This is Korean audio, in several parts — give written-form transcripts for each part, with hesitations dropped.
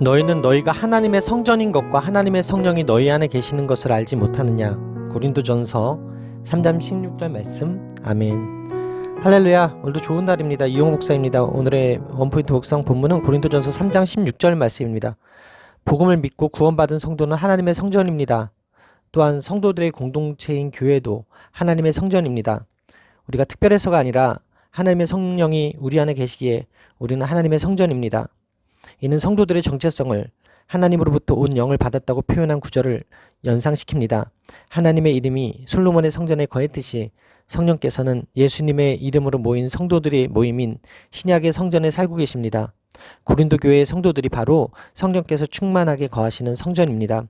너희는 너희가 하나님의 성전인 것과 하나님의 성령이 너희 안에 계시는 것을 알지 못하느냐. 고린도전서 3장 16절 말씀. 아멘. 할렐루야. 오늘도 좋은 날입니다. 이용 목사입니다. 오늘의 원포인트 묵상 본문은 고린도전서 3장 16절 말씀입니다. 복음을 믿고 구원받은 성도는 하나님의 성전입니다. 또한 성도들의 공동체인 교회도 하나님의 성전입니다. 우리가 특별해서가 아니라 하나님의 성령이 우리 안에 계시기에 우리는 하나님의 성전입니다. 이는 성도들의 정체성을 하나님으로부터 온 영을 받았다고 표현한 구절을 연상시킵니다. 하나님의 이름이 솔로몬의 성전에 거했듯이 성령께서는 예수님의 이름으로 모인 성도들의 모임인 신약의 성전에 살고 계십니다. 고린도 교회의 성도들이 바로 성령께서 충만하게 거하시는 성전입니다.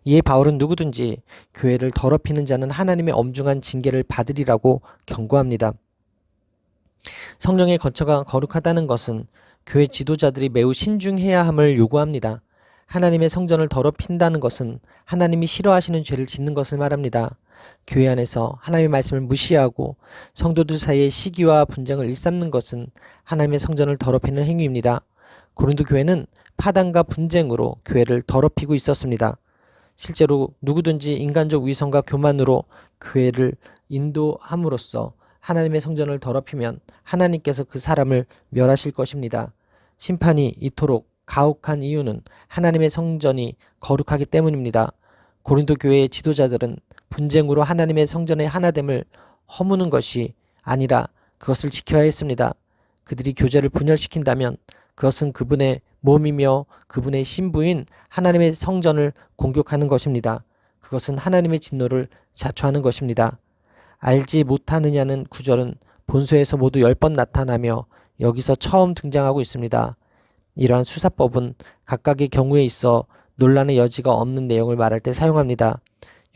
이에 바울은 누구든지 교회를 더럽히는 자는 하나님의 엄중한 징계를 받으리라고 경고합니다. 성령의 거처가 거룩하다는 것은 교회 지도자들이 매우 신중해야 함을 요구합니다. 하나님의 성전을 더럽힌다는 것은 하나님이 싫어하시는 죄를 짓는 것을 말합니다. 교회 안에서 하나님의 말씀을 무시하고 성도들 사이의 시기와 분쟁을 일삼는 것은 하나님의 성전을 더럽히는 행위입니다. 고린도 교회는 파당과 분쟁으로 교회를 더럽히고 있었습니다. 실제로 누구든지 인간적 위선과 교만으로 교회를 인도함으로써 하나님의 성전을 더럽히면 하나님께서 그 사람을 멸하실 것입니다. 심판이 이토록 가혹한 이유는 하나님의 성전이 거룩하기 때문입니다. 고린도 교회의 지도자들은 분쟁으로 하나님의 성전의 하나됨을 허무는 것이 아니라 그것을 지켜야 했습니다. 그들이 교제를 분열시킨다면 그것은 그분의 몸이며 그분의 신부인 하나님의 성전을 공격하는 것입니다. 그것은 하나님의 진노를 자초하는 것입니다. 알지 못하느냐는 구절은 본서에서 모두 10번 나타나며 여기서 처음 등장하고 있습니다. 이러한 수사법은 각각의 경우에 있어 논란의 여지가 없는 내용을 말할 때 사용합니다.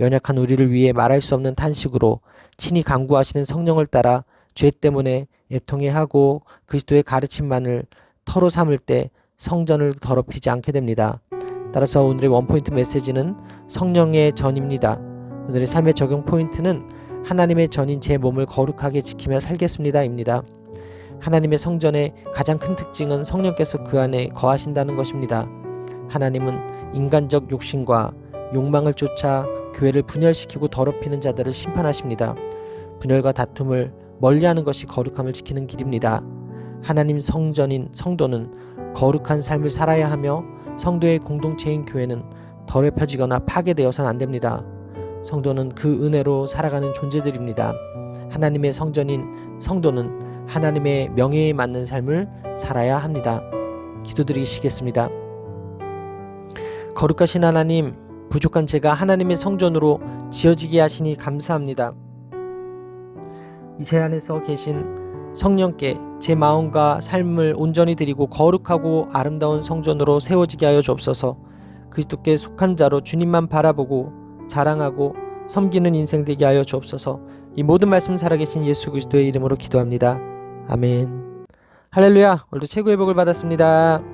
연약한 우리를 위해 말할 수 없는 탄식으로 친히 간구하시는 성령을 따라 죄 때문에 애통해하고 그리스도의 가르침만을 터로 삼을 때 성전을 더럽히지 않게 됩니다. 따라서 오늘의 원포인트 메시지는 성령의 전입니다. 오늘의 삶의 적용 포인트는 하나님의 전인 제 몸을 거룩하게 지키며 살겠습니다입니다. 하나님의 성전의 가장 큰 특징은 성령께서 그 안에 거하신다는 것입니다. 하나님은 인간적 욕심과 욕망을 쫓아 교회를 분열시키고 더럽히는 자들을 심판하십니다. 분열과 다툼을 멀리하는 것이 거룩함을 지키는 길입니다. 하나님 성전인 성도는 거룩한 삶을 살아야 하며 성도의 공동체인 교회는 더럽혀지거나 파괴되어서는 안 됩니다. 성도는 그 은혜로 살아가는 존재들입니다. 하나님의 성전인 성도는 하나님의 명예에 맞는 삶을 살아야 합니다. 기도드리시겠습니다. 거룩하신 하나님, 부족한 제가 하나님의 성전으로 지어지게 하시니 감사합니다. 이 제 안에서 계신 성령께 제 마음과 삶을 온전히 드리고 거룩하고 아름다운 성전으로 세워지게 하여 주옵소서. 그리스도께 속한 자로 주님만 바라보고 자랑하고 섬기는 인생 되게 하여 주옵소서. 이 모든 말씀 살아계신 예수 그리스도의 이름으로 기도합니다. 아멘. 할렐루야. 오늘도 최고의 복을 받았습니다.